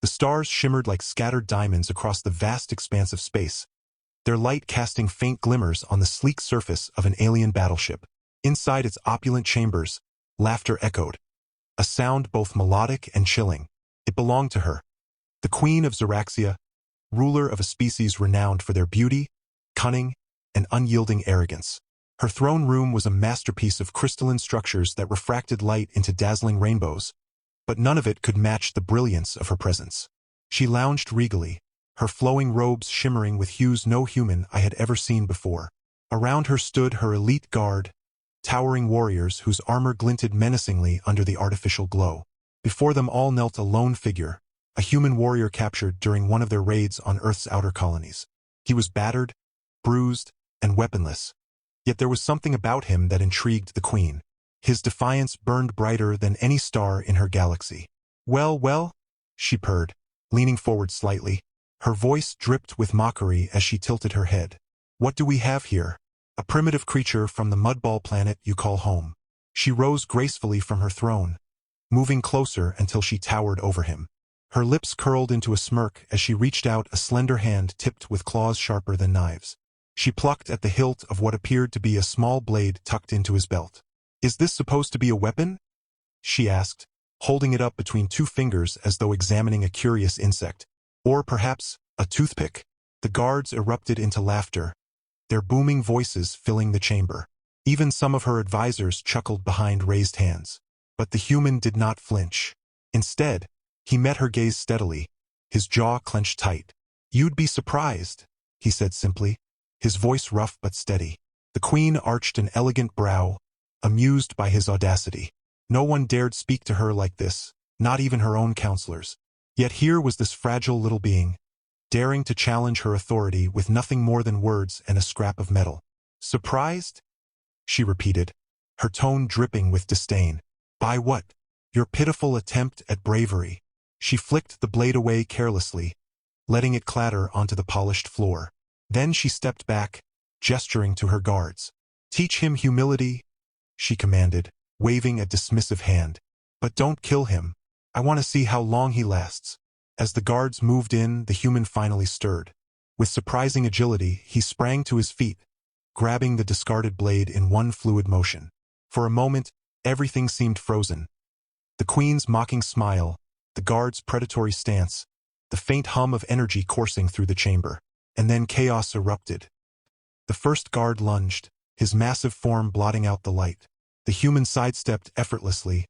The stars shimmered like scattered diamonds across the vast expanse of space, their light casting faint glimmers on the sleek surface of an alien battleship. Inside its opulent chambers, laughter echoed, a sound both melodic and chilling. It belonged to her, the Queen of Xeraxia, ruler of a species renowned for their beauty, cunning, and unyielding arrogance. Her throne room was a masterpiece of crystalline structures that refracted light into dazzling rainbows, but none of it could match the brilliance of her presence. She lounged regally, her flowing robes shimmering with hues no human I had ever seen before. Around her stood her elite guard, towering warriors whose armor glinted menacingly under the artificial glow. Before them all knelt a lone figure, a human warrior captured during one of their raids on Earth's outer colonies. He was battered, bruised, and weaponless. Yet there was something about him that intrigued the Queen. His defiance burned brighter than any star in her galaxy. "Well, well," she purred, leaning forward slightly. Her voice dripped with mockery as she tilted her head. "What do we have here? A primitive creature from the mudball planet you call home." She rose gracefully from her throne, moving closer until she towered over him. Her lips curled into a smirk as she reached out a slender hand tipped with claws sharper than knives. She plucked at the hilt of what appeared to be a small blade tucked into his belt. "Is this supposed to be a weapon?" she asked, holding it up between two fingers as though examining a curious insect. "Or perhaps a toothpick?" The guards erupted into laughter, their booming voices filling the chamber. Even some of her advisors chuckled behind raised hands. But the human did not flinch. Instead, he met her gaze steadily, his jaw clenched tight. "You'd be surprised," he said simply, his voice rough but steady. The Queen arched an elegant brow, amused by his audacity. No one dared speak to her like this, not even her own counselors. Yet here was this fragile little being, daring to challenge her authority with nothing more than words and a scrap of metal. "Surprised?" she repeated, her tone dripping with disdain. "By what? Your pitiful attempt at bravery." She flicked the blade away carelessly, letting it clatter onto the polished floor. Then she stepped back, gesturing to her guards. "Teach him humility," she commanded, waving a dismissive hand. "But don't kill him. I want to see how long he lasts." As the guards moved in, the human finally stirred. With surprising agility, he sprang to his feet, grabbing the discarded blade in one fluid motion. For a moment, everything seemed frozen. The Queen's mocking smile, the guard's predatory stance, the faint hum of energy coursing through the chamber. And then chaos erupted. The first guard lunged, his massive form blotting out the light. The human sidestepped effortlessly,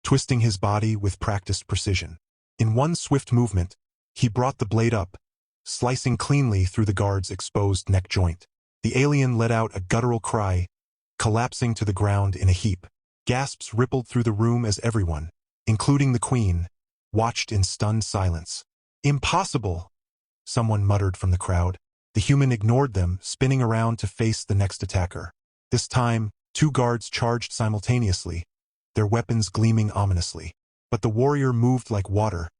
twisting his body with practiced precision. In one swift movement, he brought the blade up, slicing cleanly through the guard's exposed neck joint. The alien let out a guttural cry, collapsing to the ground in a heap. Gasps rippled through the room as everyone, including the Queen, watched in stunned silence. "Impossible!" someone muttered from the crowd. The human ignored them, spinning around to face the next attacker. This time, two guards charged simultaneously, their weapons gleaming ominously. But the warrior moved like water,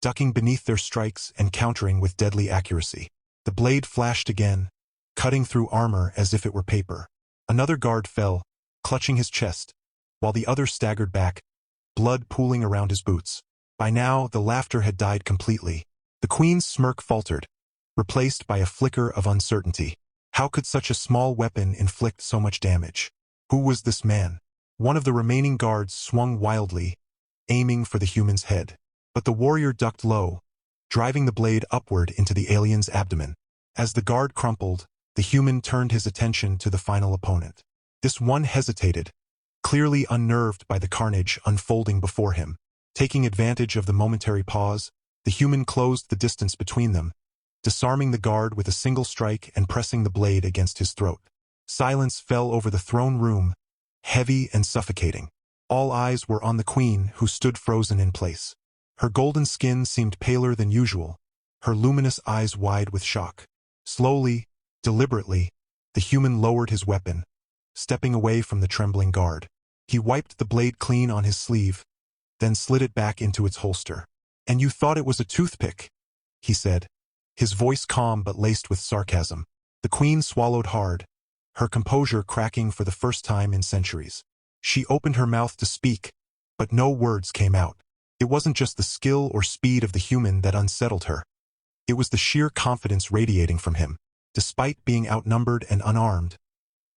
ducking beneath their strikes and countering with deadly accuracy. The blade flashed again, cutting through armor as if it were paper. Another guard fell, clutching his chest, while the other staggered back, blood pooling around his boots. By now, the laughter had died completely. The Queen's smirk faltered, replaced by a flicker of uncertainty. How could such a small weapon inflict so much damage? Who was this man? One of the remaining guards swung wildly, aiming for the human's head. But the warrior ducked low, driving the blade upward into the alien's abdomen. As the guard crumpled, the human turned his attention to the final opponent. This one hesitated, clearly unnerved by the carnage unfolding before him. Taking advantage of the momentary pause, the human closed the distance between them, disarming the guard with a single strike and pressing the blade against his throat. Silence fell over the throne room, heavy and suffocating. All eyes were on the Queen, who stood frozen in place. Her golden skin seemed paler than usual, her luminous eyes wide with shock. Slowly, deliberately, the human lowered his weapon, stepping away from the trembling guard. He wiped the blade clean on his sleeve, then slid it back into its holster. "And you thought it was a toothpick," he said, his voice calm but laced with sarcasm. The Queen swallowed hard, her composure cracking for the first time in centuries. She opened her mouth to speak, but no words came out. It wasn't just the skill or speed of the human that unsettled her. It was the sheer confidence radiating from him. Despite being outnumbered and unarmed,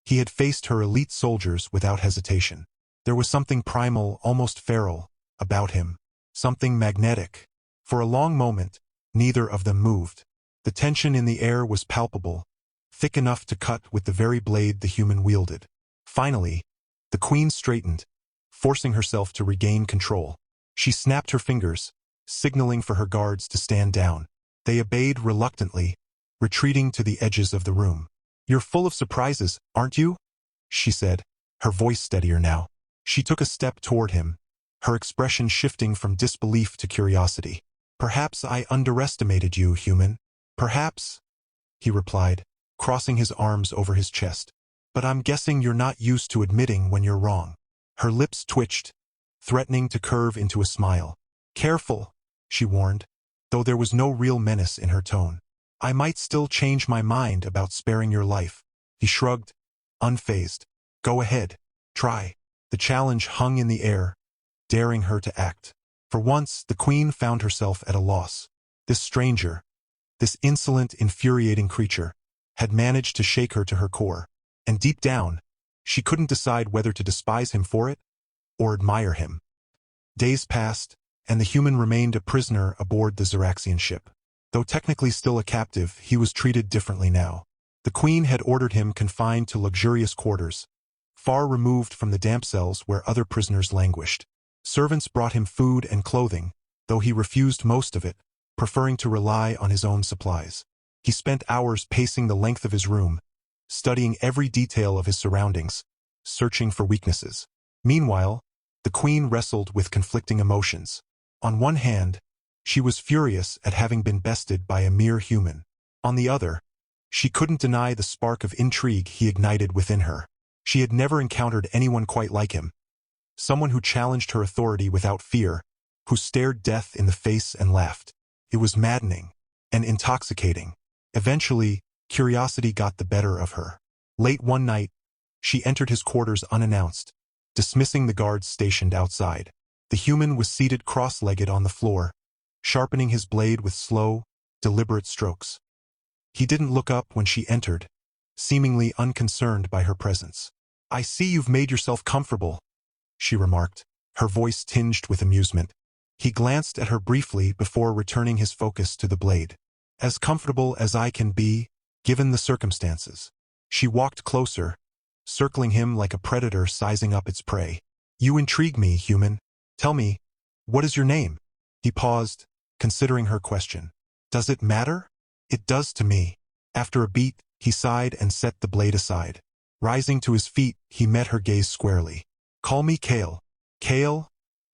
he had faced her elite soldiers without hesitation. There was something primal, almost feral, about him. Something magnetic. For a long moment, neither of them moved. The tension in the air was palpable, thick enough to cut with the very blade the human wielded. Finally, the queen straightened, forcing herself to regain control. She snapped her fingers, signaling for her guards to stand down. They obeyed reluctantly, retreating to the edges of the room. "You're full of surprises, aren't you?" she said, her voice steadier now. She took a step toward him, her expression shifting from disbelief to curiosity. "Perhaps I underestimated you, human. Perhaps," he replied, crossing his arms over his chest. "But I'm guessing you're not used to admitting when you're wrong." Her lips twitched, threatening to curve into a smile. "Careful," she warned, though there was no real menace in her tone. "I might still change my mind about sparing your life." He shrugged, unfazed. "Go ahead. Try." The challenge hung in the air, daring her to act. For once, the queen found herself at a loss. This stranger, this insolent, infuriating creature, had managed to shake her to her core. And deep down, she couldn't decide whether to despise him for it or admire him. Days passed, and the human remained a prisoner aboard the Xeraxian ship. Though technically still a captive, he was treated differently now. The queen had ordered him confined to luxurious quarters, far removed from the damp cells where other prisoners languished. Servants brought him food and clothing, though he refused most of it, preferring to rely on his own supplies. He spent hours pacing the length of his room, studying every detail of his surroundings, searching for weaknesses. Meanwhile, the queen wrestled with conflicting emotions. On one hand, she was furious at having been bested by a mere human. On the other, she couldn't deny the spark of intrigue he ignited within her. She had never encountered anyone quite like him. Someone who challenged her authority without fear, who stared death in the face and laughed. It was maddening and intoxicating. Eventually, curiosity got the better of her. Late one night, she entered his quarters unannounced, dismissing the guards stationed outside. The human was seated cross-legged on the floor, sharpening his blade with slow, deliberate strokes. He didn't look up when she entered, seemingly unconcerned by her presence. "I see you've made yourself comfortable," she remarked, her voice tinged with amusement. He glanced at her briefly before returning his focus to the blade. "As comfortable as I can be, given the circumstances." She walked closer, circling him like a predator sizing up its prey. "You intrigue me, human. Tell me, what is your name?" He paused, considering her question. "Does it matter?" "It does to me." After a beat, he sighed and set the blade aside. Rising to his feet, he met her gaze squarely. "Call me Kale." "Kale?"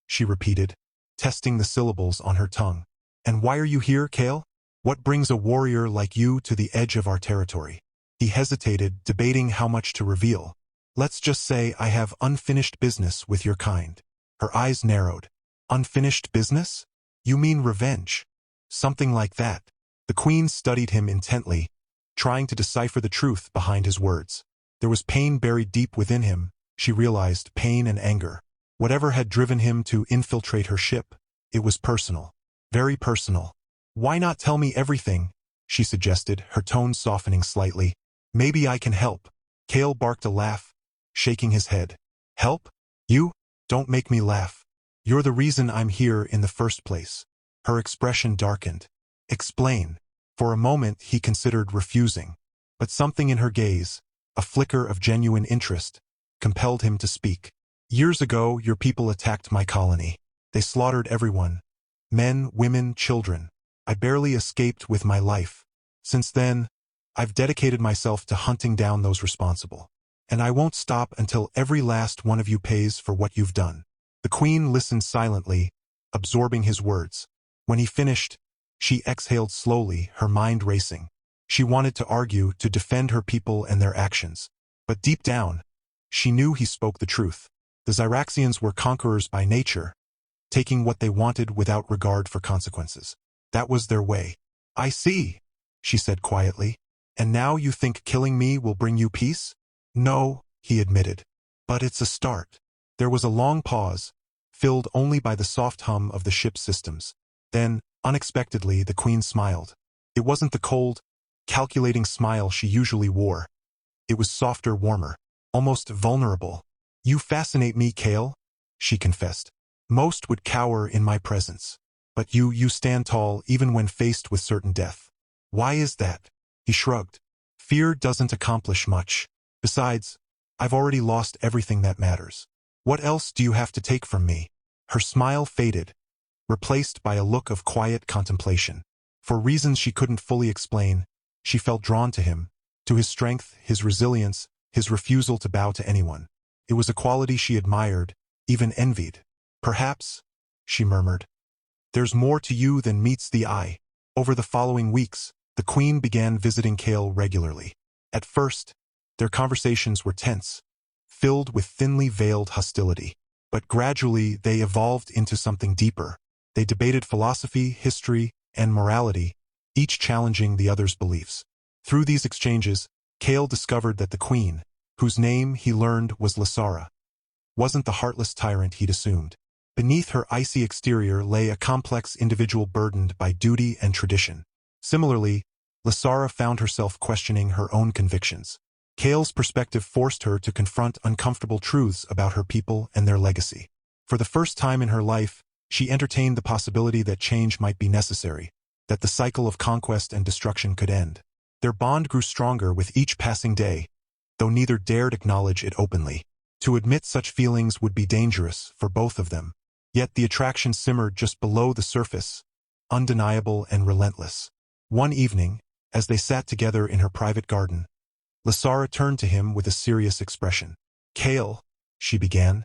she repeated, testing the syllables on her tongue. "And why are you here, Kale? What brings a warrior like you to the edge of our territory?" He hesitated, debating how much to reveal. "Let's just say I have unfinished business with your kind." Her eyes narrowed. "Unfinished business? You mean revenge?" "Something like that." The queen studied him intently, trying to decipher the truth behind his words. There was pain buried deep within him, she realized, pain and anger. Whatever had driven him to infiltrate her ship, it was personal. Very personal. "Why not tell me everything?" she suggested, her tone softening slightly. "Maybe I can help." Kale barked a laugh, shaking his head. "Help? You? Don't make me laugh. You're the reason I'm here in the first place." Her expression darkened. "Explain." For a moment he considered refusing, but something in her gaze, a flicker of genuine interest, compelled him to speak. "Years ago, your people attacked my colony. They slaughtered everyone. Men, women, children. I barely escaped with my life. Since then, I've dedicated myself to hunting down those responsible. And I won't stop until every last one of you pays for what you've done." The queen listened silently, absorbing his words. When he finished, she exhaled slowly, her mind racing. She wanted to argue, to defend her people and their actions. But deep down, she knew he spoke the truth. The Xeraxians were conquerors by nature, taking what they wanted without regard for consequences. That was their way. "I see," she said quietly. "And now you think killing me will bring you peace?" "No," he admitted. "But it's a start." There was a long pause, filled only by the soft hum of the ship's systems. Then, unexpectedly, the queen smiled. It wasn't the cold, calculating smile she usually wore. It was softer, warmer, almost vulnerable. "You fascinate me, Kale," she confessed. "Most would cower in my presence. But you stand tall even when faced with certain death. Why is that?" He shrugged. "Fear doesn't accomplish much. Besides, I've already lost everything that matters. What else do you have to take from me?" Her smile faded, replaced by a look of quiet contemplation. For reasons she couldn't fully explain, she felt drawn to him, to his strength, his resilience, his refusal to bow to anyone. It was a quality she admired, even envied. "Perhaps," she murmured, "there's more to you than meets the eye." Over the following weeks, the queen began visiting Kale regularly. At first, their conversations were tense, filled with thinly veiled hostility. But gradually they evolved into something deeper. They debated philosophy, history, and morality, each challenging the other's beliefs. Through these exchanges, Kale discovered that the queen, whose name he learned was Lasara, wasn't the heartless tyrant he'd assumed. Beneath her icy exterior lay a complex individual burdened by duty and tradition. Similarly, Lasara found herself questioning her own convictions. Kale's perspective forced her to confront uncomfortable truths about her people and their legacy. For the first time in her life, she entertained the possibility that change might be necessary, that the cycle of conquest and destruction could end. Their bond grew stronger with each passing day, though neither dared acknowledge it openly. To admit such feelings would be dangerous for both of them. Yet the attraction simmered just below the surface, undeniable and relentless. One evening, as they sat together in her private garden, Lasara turned to him with a serious expression. "Kale," she began,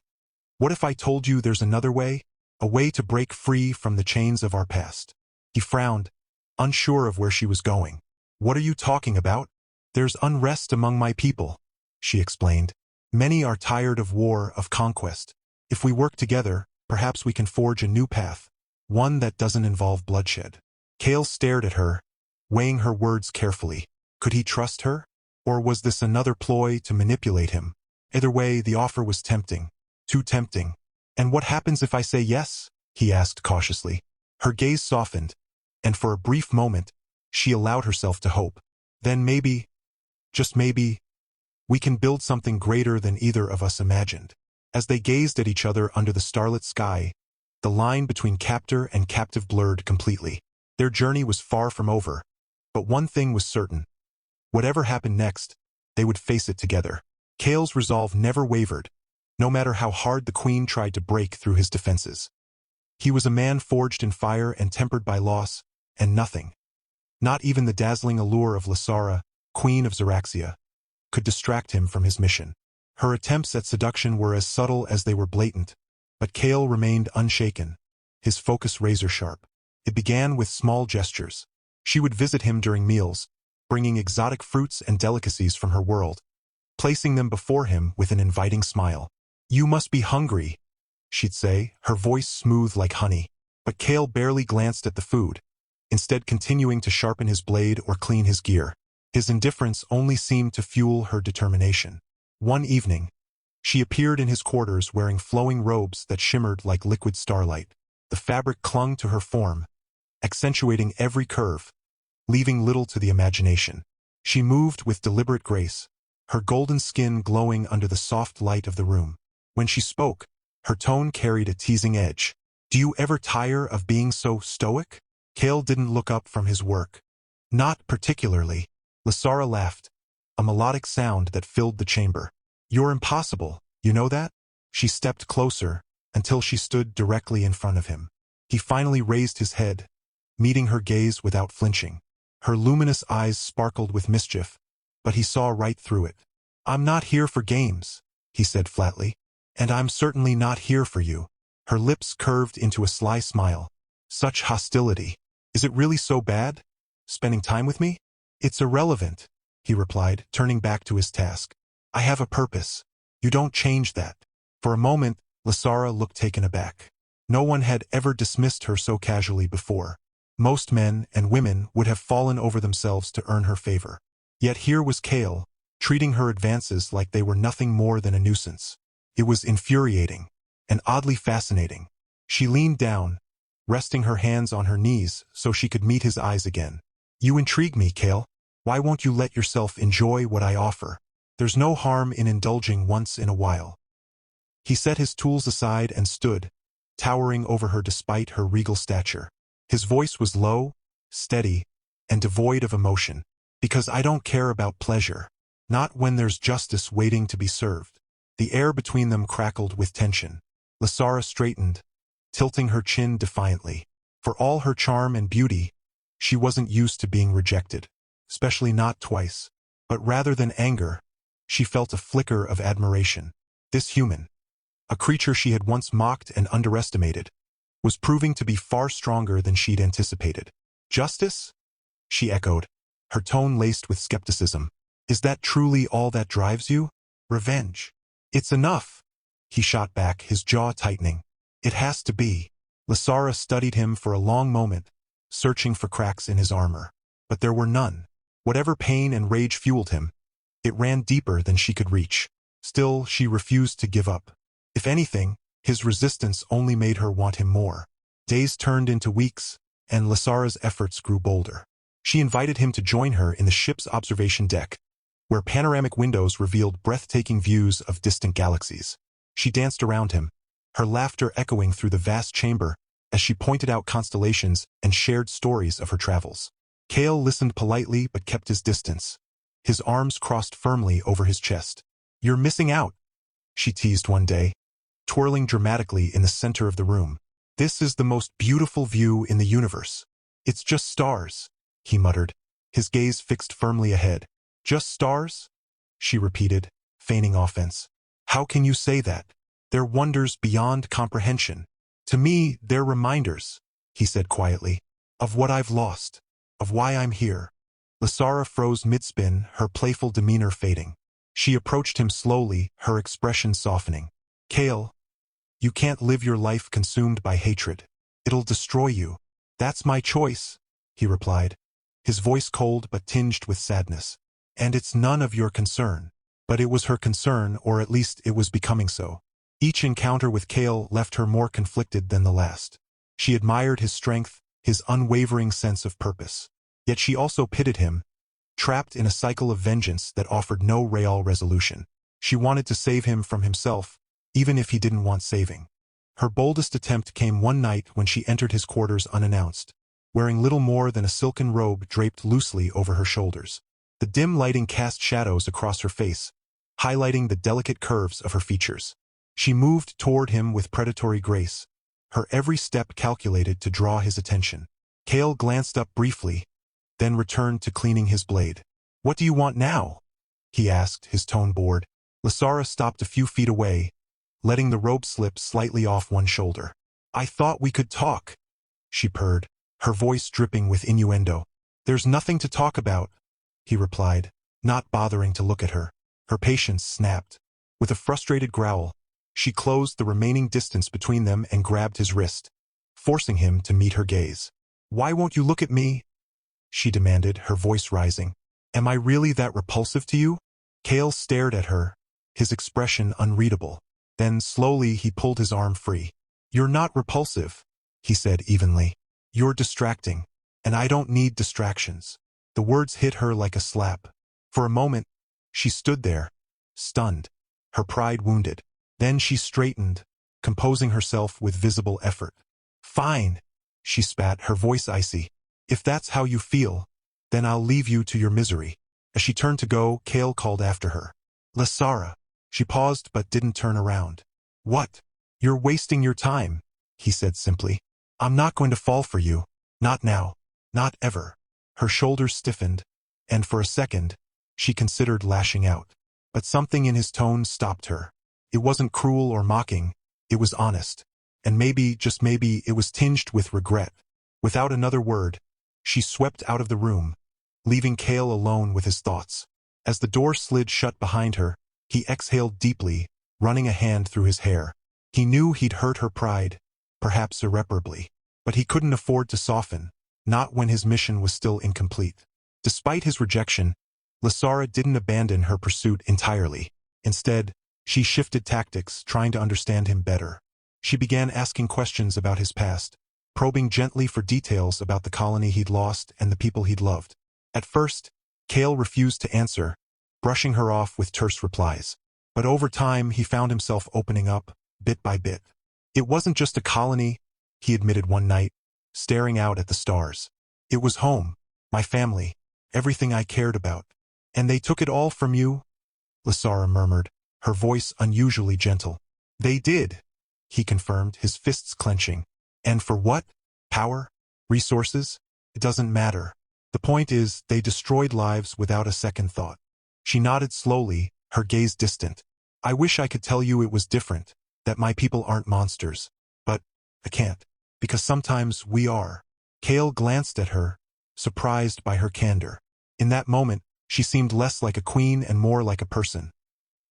"what if I told you there's another way? A way to break free from the chains of our past?" He frowned, unsure of where she was going. "What are you talking about?" "There's unrest among my people," she explained. "Many are tired of war, of conquest. If we work together, perhaps we can forge a new path, one that doesn't involve bloodshed." Kale stared at her, weighing her words carefully. Could he trust her? Or was this another ploy to manipulate him? Either way, the offer was tempting. Too tempting. "And what happens if I say yes?" he asked cautiously. Her gaze softened, and for a brief moment, she allowed herself to hope. "Then maybe, just maybe, we can build something greater than either of us imagined." As they gazed at each other under the starlit sky, the line between captor and captive blurred completely. Their journey was far from over, but one thing was certain. Whatever happened next, they would face it together. Kale's resolve never wavered, no matter how hard the queen tried to break through his defenses. He was a man forged in fire and tempered by loss, and nothing, not even the dazzling allure of Lasara, queen of Xeraxia, could distract him from his mission. Her attempts at seduction were as subtle as they were blatant, but Kale remained unshaken, his focus razor-sharp. It began with small gestures. She would visit him during meals, bringing exotic fruits and delicacies from her world, placing them before him with an inviting smile. "You must be hungry," she'd say, her voice smooth like honey. But Kale barely glanced at the food, instead continuing to sharpen his blade or clean his gear. His indifference only seemed to fuel her determination. One evening, she appeared in his quarters wearing flowing robes that shimmered like liquid starlight. The fabric clung to her form, accentuating every curve, leaving little to the imagination. She moved with deliberate grace, her golden skin glowing under the soft light of the room. When she spoke, her tone carried a teasing edge. "Do you ever tire of being so stoic?" Kale didn't look up from his work. "Not particularly." Lasara laughed, a melodic sound that filled the chamber. "You're impossible, you know that?" She stepped closer, until she stood directly in front of him. He finally raised his head, meeting her gaze without flinching. Her luminous eyes sparkled with mischief, but he saw right through it. "I'm not here for games," he said flatly. "And I'm certainly not here for you." Her lips curved into a sly smile. "Such hostility. Is it really so bad? Spending time with me?" "It's irrelevant," he replied, turning back to his task. "I have a purpose. You don't change that." For a moment, Lasara looked taken aback. No one had ever dismissed her so casually before. Most men and women would have fallen over themselves to earn her favor. Yet here was Kale, treating her advances like they were nothing more than a nuisance. It was infuriating. and oddly fascinating. She leaned down, resting her hands on her knees so she could meet his eyes again. You intrigue me, Kale. Why won't you let yourself enjoy what I offer? There's no harm in indulging once in a while. He set his tools aside and stood, towering over her despite her regal stature. His voice was low, steady, and devoid of emotion. Because I don't care about pleasure. Not when there's justice waiting to be served. The air between them crackled with tension. Lasara straightened, tilting her chin defiantly. For all her charm and beauty, she wasn't used to being rejected, especially not twice. But rather than anger, she felt a flicker of admiration. This human, a creature she had once mocked and underestimated, was proving to be far stronger than she'd anticipated. Justice? She echoed, her tone laced with skepticism. Is that truly all that drives you? Revenge. It's enough, he shot back, his jaw tightening. It has to be. Lasara studied him for a long moment, searching for cracks in his armor. But there were none. Whatever pain and rage fueled him, it ran deeper than she could reach. Still, she refused to give up. If anything, his resistance only made her want him more. Days turned into weeks, and Lasara's efforts grew bolder. She invited him to join her in the ship's observation deck, where panoramic windows revealed breathtaking views of distant galaxies. She danced around him, her laughter echoing through the vast chamber as she pointed out constellations and shared stories of her travels. Kale listened politely but kept his distance, his arms crossed firmly over his chest. You're missing out, she teased one day, twirling dramatically in the center of the room. This is the most beautiful view in the universe. It's just stars, he muttered, his gaze fixed firmly ahead. Just stars? She repeated, feigning offense. How can you say that? They're wonders beyond comprehension. To me, they're reminders, he said quietly, of what I've lost, of why I'm here. Lasara froze mid-spin, her playful demeanor fading. She approached him slowly, her expression softening. Kale, you can't live your life consumed by hatred. It'll destroy you. That's my choice, he replied, his voice cold but tinged with sadness. And it's none of your concern. But it was her concern, or at least it was becoming so. Each encounter with Kale left her more conflicted than the last. She admired his strength, his unwavering sense of purpose. Yet she also pitied him, trapped in a cycle of vengeance that offered no real resolution. She wanted to save him from himself, even if he didn't want saving. Her boldest attempt came one night when she entered his quarters unannounced, wearing little more than a silken robe draped loosely over her shoulders. The dim lighting cast shadows across her face, highlighting the delicate curves of her features. She moved toward him with predatory grace, her every step calculated to draw his attention. Kale glanced up briefly, then returned to cleaning his blade. What do you want now? He asked, his tone bored. Lasara stopped a few feet away, letting the robe slip slightly off one shoulder. I thought we could talk, she purred, her voice dripping with innuendo. There's nothing to talk about, he replied, not bothering to look at her. Her patience snapped. With a frustrated growl, she closed the remaining distance between them and grabbed his wrist, forcing him to meet her gaze. Why won't you look at me? She demanded, her voice rising. Am I really that repulsive to you? Kale stared at her, his expression unreadable. Then slowly he pulled his arm free. You're not repulsive, he said evenly. You're distracting, and I don't need distractions. The words hit her like a slap. For a moment, she stood there, stunned, her pride wounded. Then she straightened, composing herself with visible effort. Fine, she spat, her voice icy. If that's how you feel, then I'll leave you to your misery. As she turned to go, Kale called after her. Lasara. She paused but didn't turn around. What? You're wasting your time, he said simply. I'm not going to fall for you. Not now. Not ever. Her shoulders stiffened, and for a second, she considered lashing out. But something in his tone stopped her. It wasn't cruel or mocking, it was honest. And maybe, just maybe, it was tinged with regret. Without another word, she swept out of the room, leaving Kale alone with his thoughts. As the door slid shut behind her, he exhaled deeply, running a hand through his hair. He knew he'd hurt her pride, perhaps irreparably. But he couldn't afford to soften, not when his mission was still incomplete. Despite his rejection, Lasara didn't abandon her pursuit entirely. Instead, she shifted tactics, trying to understand him better. She began asking questions about his past, probing gently for details about the colony he'd lost and the people he'd loved. At first, Cale refused to answer, brushing her off with terse replies. But over time, he found himself opening up, bit by bit. It wasn't just a colony, he admitted one night, staring out at the stars. It was home, my family, everything I cared about. And they took it all from you? Lysara murmured, her voice unusually gentle. They did, he confirmed, his fists clenching. And for what? Power? Resources? It doesn't matter. The point is, they destroyed lives without a second thought. She nodded slowly, her gaze distant. I wish I could tell you it was different, that my people aren't monsters. But I can't, because sometimes we are. Cale glanced at her, surprised by her candor. In that moment, she seemed less like a queen and more like a person.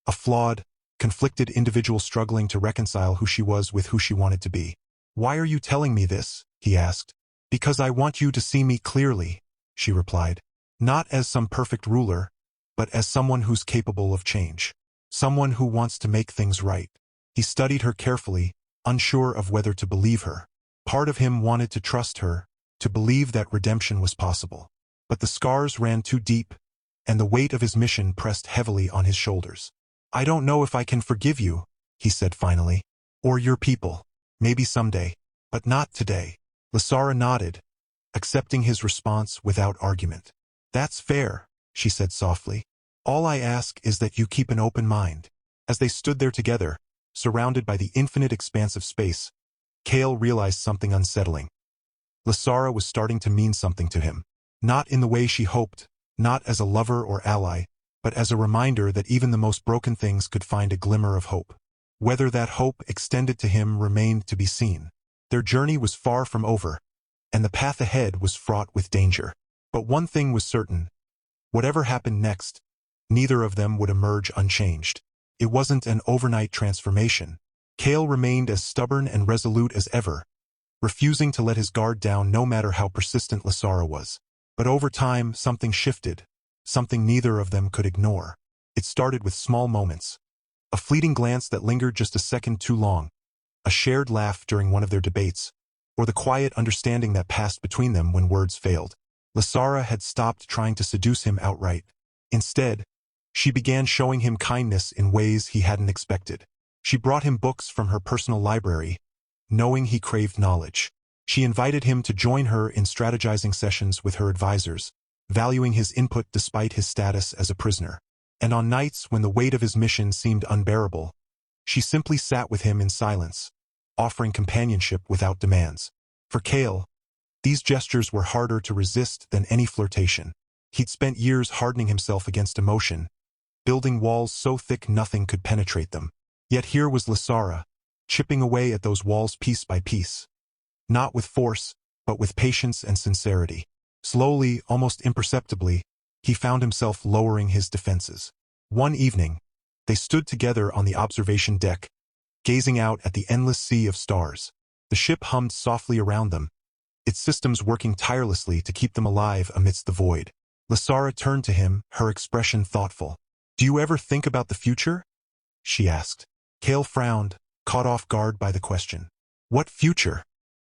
A flawed, conflicted individual struggling to reconcile who she was with who she wanted to be. Why are you telling me this? He asked. Because I want you to see me clearly, she replied. Not as some perfect ruler, but as someone who's capable of change. Someone who wants to make things right. He studied her carefully, unsure of whether to believe her. Part of him wanted to trust her, to believe that redemption was possible. But the scars ran too deep, and the weight of his mission pressed heavily on his shoulders. I don't know if I can forgive you, he said finally. Or your people. Maybe someday. But not today. Lysara nodded, accepting his response without argument. That's fair, she said softly. All I ask is that you keep an open mind. As they stood there together, surrounded by the infinite expanse of space, Cale realized something unsettling. Lysara was starting to mean something to him. Not in the way she hoped, not as a lover or ally, but as a reminder that even the most broken things could find a glimmer of hope. Whether that hope extended to him remained to be seen. Their journey was far from over, and the path ahead was fraught with danger. But one thing was certain. Whatever happened next, neither of them would emerge unchanged. It wasn't an overnight transformation. Cale remained as stubborn and resolute as ever, refusing to let his guard down no matter how persistent Lysara was. But over time, something shifted, something neither of them could ignore. It started with small moments. A fleeting glance that lingered just a second too long, a shared laugh during one of their debates, or the quiet understanding that passed between them when words failed. Lysara had stopped trying to seduce him outright. Instead, she began showing him kindness in ways he hadn't expected. She brought him books from her personal library, knowing he craved knowledge. She invited him to join her in strategizing sessions with her advisors, valuing his input despite his status as a prisoner. And on nights when the weight of his mission seemed unbearable, she simply sat with him in silence, offering companionship without demands. For Cale, these gestures were harder to resist than any flirtation. He'd spent years hardening himself against emotion, building walls so thick nothing could penetrate them. Yet here was Lysara, chipping away at those walls piece by piece. Not with force, but with patience and sincerity. Slowly, almost imperceptibly, he found himself lowering his defenses. One evening, they stood together on the observation deck, gazing out at the endless sea of stars. The ship hummed softly around them, its systems working tirelessly to keep them alive amidst the void. Lysara turned to him, her expression thoughtful. Do you ever think about the future? She asked. Cale frowned, caught off guard by the question. What future?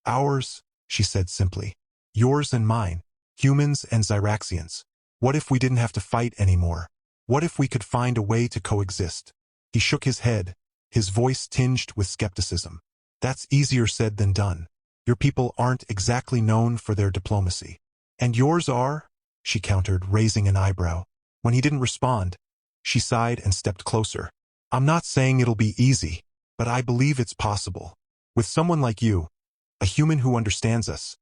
Ours, she said simply. Yours and mine, humans and Zyraxians. What if we didn't have to fight anymore? What if we could find a way to coexist? He shook his head, his voice tinged with skepticism. That's easier said than done. Your people aren't exactly known for their diplomacy. And yours are? She countered, raising an eyebrow. When he didn't respond, she sighed and stepped closer. I'm not saying it'll be easy, but I believe it's possible. With someone like you, a human who understands us,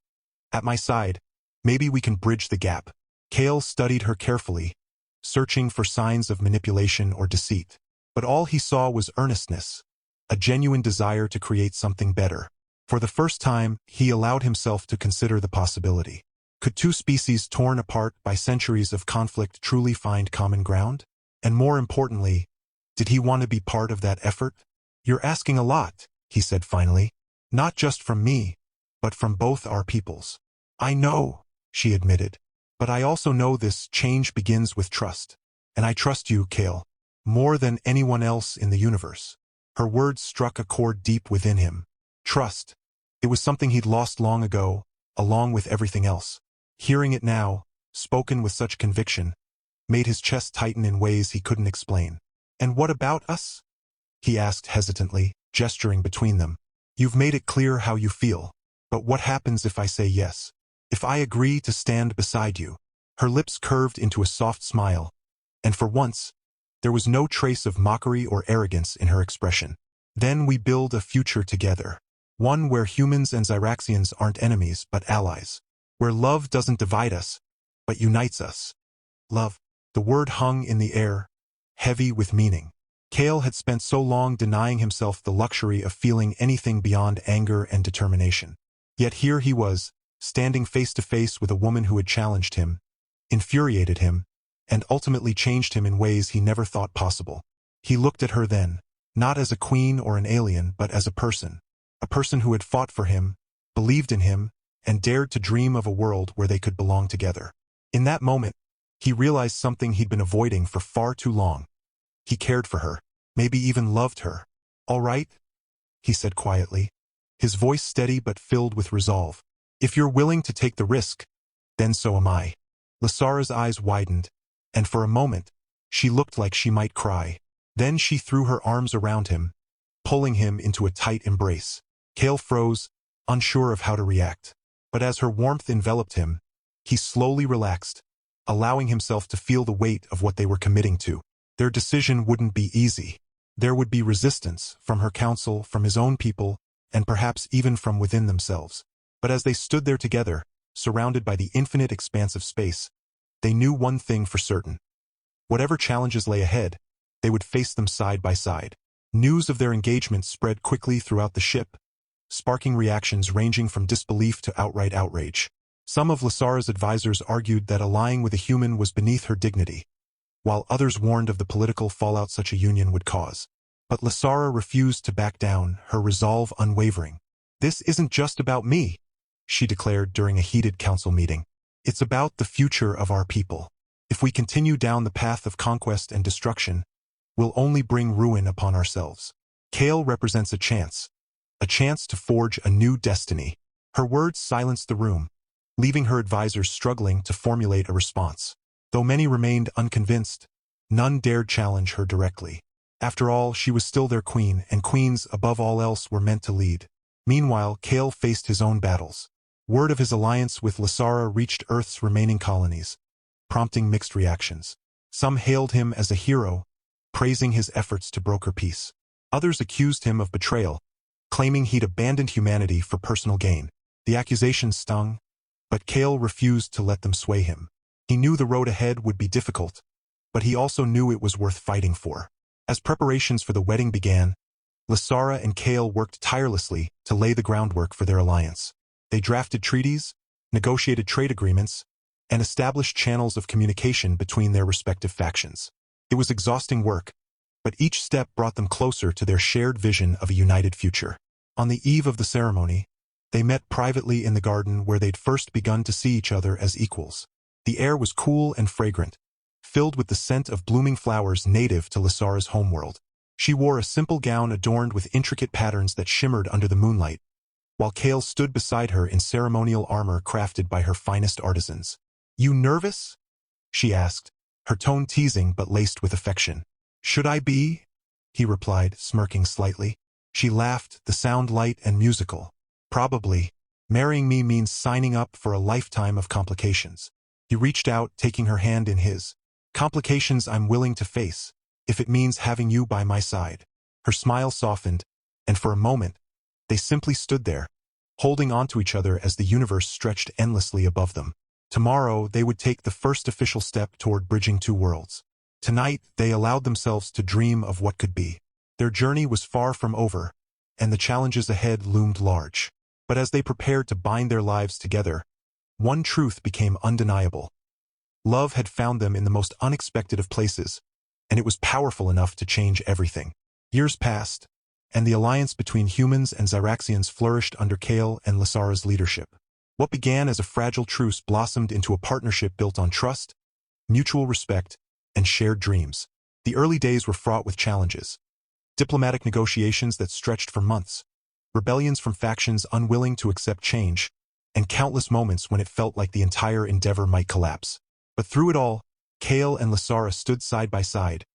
at my side, maybe we can bridge the gap. Cale studied her carefully, searching for signs of manipulation or deceit. But all he saw was earnestness, a genuine desire to create something better. For the first time, he allowed himself to consider the possibility. Could two species torn apart by centuries of conflict truly find common ground? And more importantly, did he want to be part of that effort? You're asking a lot, he said finally. Not just from me, but from both our peoples. I know, she admitted. But I also know this change begins with trust. And I trust you, Cale, more than anyone else in the universe. Her words struck a chord deep within him. Trust. It was something he'd lost long ago, along with everything else. Hearing it now, spoken with such conviction, made his chest tighten in ways he couldn't explain. "And what about us?" he asked hesitantly, gesturing between them. "You've made it clear how you feel. But what happens if I say yes? If I agree to stand beside you?" Her lips curved into a soft smile, and for once, there was no trace of mockery or arrogance in her expression. "Then we build a future together. One where humans and Zyraxians aren't enemies but allies. Where love doesn't divide us, but unites us." Love. The word hung in the air, heavy with meaning. Cale had spent so long denying himself the luxury of feeling anything beyond anger and determination. Yet here he was, standing face to face with a woman who had challenged him, infuriated him, and ultimately changed him in ways he never thought possible. He looked at her then, not as a queen or an alien, but as a person who had fought for him, believed in him, and dared to dream of a world where they could belong together. In that moment, he realized something he'd been avoiding for far too long. He cared for her, maybe even loved her. "All right," he said quietly, his voice steady but filled with resolve. "If you're willing to take the risk, then so am I." Lasara's eyes widened, and for a moment, she looked like she might cry. Then she threw her arms around him, pulling him into a tight embrace. Cale froze, unsure of how to react. But as her warmth enveloped him, he slowly relaxed, allowing himself to feel the weight of what they were committing to. Their decision wouldn't be easy. There would be resistance from her council, from his own people, and perhaps even from within themselves. But as they stood there together, surrounded by the infinite expanse of space, they knew one thing for certain. Whatever challenges lay ahead, they would face them side by side. News of their engagement spread quickly throughout the ship, sparking reactions ranging from disbelief to outright outrage. Some of Lasara's advisors argued that allying with a human was beneath her dignity, while others warned of the political fallout such a union would cause. But Lasara refused to back down, her resolve unwavering. "This isn't just about me," she declared during a heated council meeting. "It's about the future of our people. If we continue down the path of conquest and destruction, we'll only bring ruin upon ourselves. Cale represents a chance to forge a new destiny." Her words silenced the room, leaving her advisors struggling to formulate a response. Though many remained unconvinced, none dared challenge her directly. After all, she was still their queen, and queens, above all else, were meant to lead. Meanwhile, Cale faced his own battles. Word of his alliance with Lasara reached Earth's remaining colonies, prompting mixed reactions. Some hailed him as a hero, praising his efforts to broker peace. Others accused him of betrayal, claiming he'd abandoned humanity for personal gain. The accusations stung, but Cale refused to let them sway him. He knew the road ahead would be difficult, but he also knew it was worth fighting for. As preparations for the wedding began, Lasara and Cale worked tirelessly to lay the groundwork for their alliance. They drafted treaties, negotiated trade agreements, and established channels of communication between their respective factions. It was exhausting work, but each step brought them closer to their shared vision of a united future. On the eve of the ceremony, they met privately in the garden where they'd first begun to see each other as equals. The air was cool and fragrant, filled with the scent of blooming flowers native to Lasara's homeworld. She wore a simple gown adorned with intricate patterns that shimmered under the moonlight, while Cale stood beside her in ceremonial armor crafted by her finest artisans. "You nervous?" she asked, her tone teasing but laced with affection. "Should I be?" he replied, smirking slightly. She laughed, the sound light and musical. "Probably. Marrying me means signing up for a lifetime of complications." He reached out, taking her hand in his. "Complications I'm willing to face, if it means having you by my side." Her smile softened, and for a moment, they simply stood there, holding on to each other as the universe stretched endlessly above them. Tomorrow, they would take the first official step toward bridging two worlds. Tonight, they allowed themselves to dream of what could be. Their journey was far from over, and the challenges ahead loomed large. But as they prepared to bind their lives together, one truth became undeniable. Love had found them in the most unexpected of places, and it was powerful enough to change everything. Years passed, and the alliance between humans and Zyraxians flourished under Cale and Lasara's leadership. What began as a fragile truce blossomed into a partnership built on trust, mutual respect, and shared dreams. The early days were fraught with challenges. diplomatic negotiations that stretched for months, rebellions from factions unwilling to accept change, and countless moments when it felt like the entire endeavor might collapse. But through it all, Kale and Lysara stood side by side,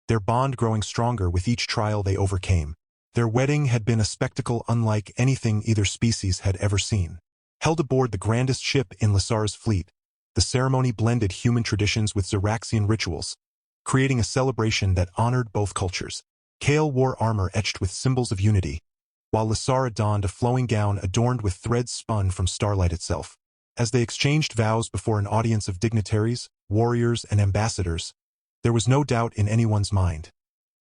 their bond growing stronger with each trial they overcame. Their wedding had been a spectacle unlike anything either species had ever seen. Held aboard the grandest ship in Lysara's fleet, the ceremony blended human traditions with Xeraxian rituals, creating a celebration that honored both cultures. Kale wore armor etched with symbols of unity, while Lysara donned a flowing gown adorned with threads spun from starlight itself. As they exchanged vows before an audience of dignitaries, warriors, and ambassadors, there was no doubt in anyone's mind.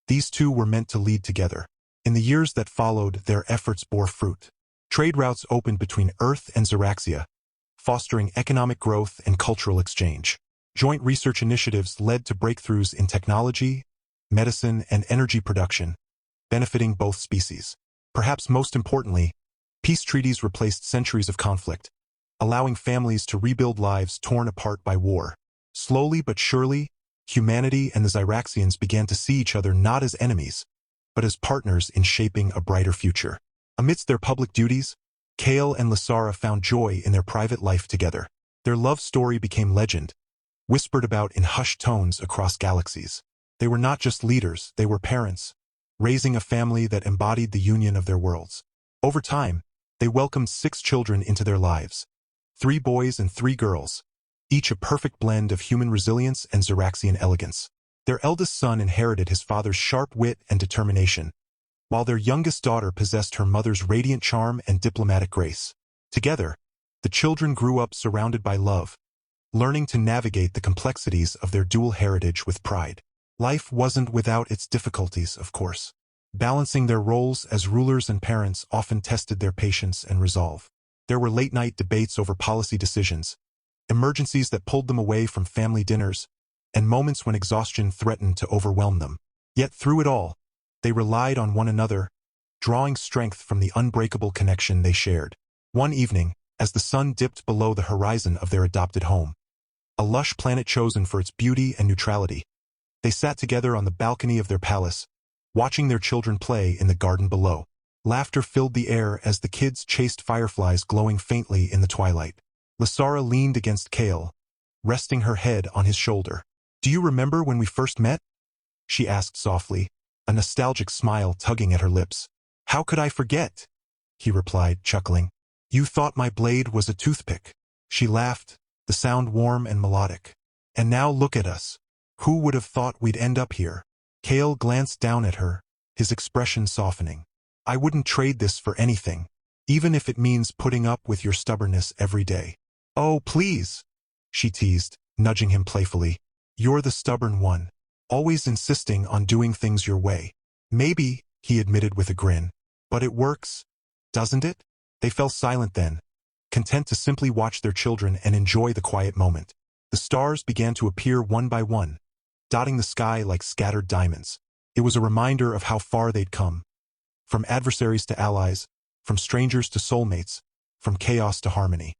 These two were meant to lead together. In the years that followed, their efforts bore fruit. Trade routes opened between Earth and Xeraxia, fostering economic growth and cultural exchange. Joint research initiatives led to breakthroughs in technology, medicine, and energy production, benefiting both species. Perhaps most importantly, peace treaties replaced centuries of conflict, allowing families to rebuild lives torn apart by war. Slowly but surely, humanity and the Xeraxians began to see each other not as enemies, but as partners in shaping a brighter future. Amidst their public duties, Kale and Lysara found joy in their private life together. Their love story became legend, whispered about in hushed tones across galaxies. They were not just leaders, they were parents, raising a family that embodied the union of their worlds. Over time, they welcomed 6 children into their lives, 3 boys and 3 girls, each a perfect blend of human resilience and Xeraxian elegance. Their eldest son inherited his father's sharp wit and determination, while their youngest daughter possessed her mother's radiant charm and diplomatic grace. Together, the children grew up surrounded by love, learning to navigate the complexities of their dual heritage with pride. Life wasn't without its difficulties, of course. Balancing their roles as rulers and parents often tested their patience and resolve. There were late-night debates over policy decisions, emergencies that pulled them away from family dinners, and moments when exhaustion threatened to overwhelm them. Yet through it all, they relied on one another, drawing strength from the unbreakable connection they shared. One evening, as the sun dipped below the horizon of their adopted home, a lush planet chosen for its beauty and neutrality, they sat together on the balcony of their palace, watching their children play in the garden below. Laughter filled the air as the kids chased fireflies glowing faintly in the twilight. Lysara leaned against Kale, resting her head on his shoulder. "Do you remember when we first met?" she asked softly, a nostalgic smile tugging at her lips. "How could I forget?" he replied, chuckling. "You thought my blade was a toothpick." She laughed, the sound warm and melodic. "And now look at us. Who would have thought we'd end up here?" Kale glanced down at her, his expression softening. "I wouldn't trade this for anything, even if it means putting up with your stubbornness every day." "Oh, please," she teased, nudging him playfully. "You're the stubborn one, always insisting on doing things your way." "Maybe," he admitted with a grin. "But it works, doesn't it?" They fell silent then, content to simply watch their children and enjoy the quiet moment. The stars began to appear one by one, dotting the sky like scattered diamonds. It was a reminder of how far they'd come. From adversaries to allies, from strangers to soulmates, from chaos to harmony.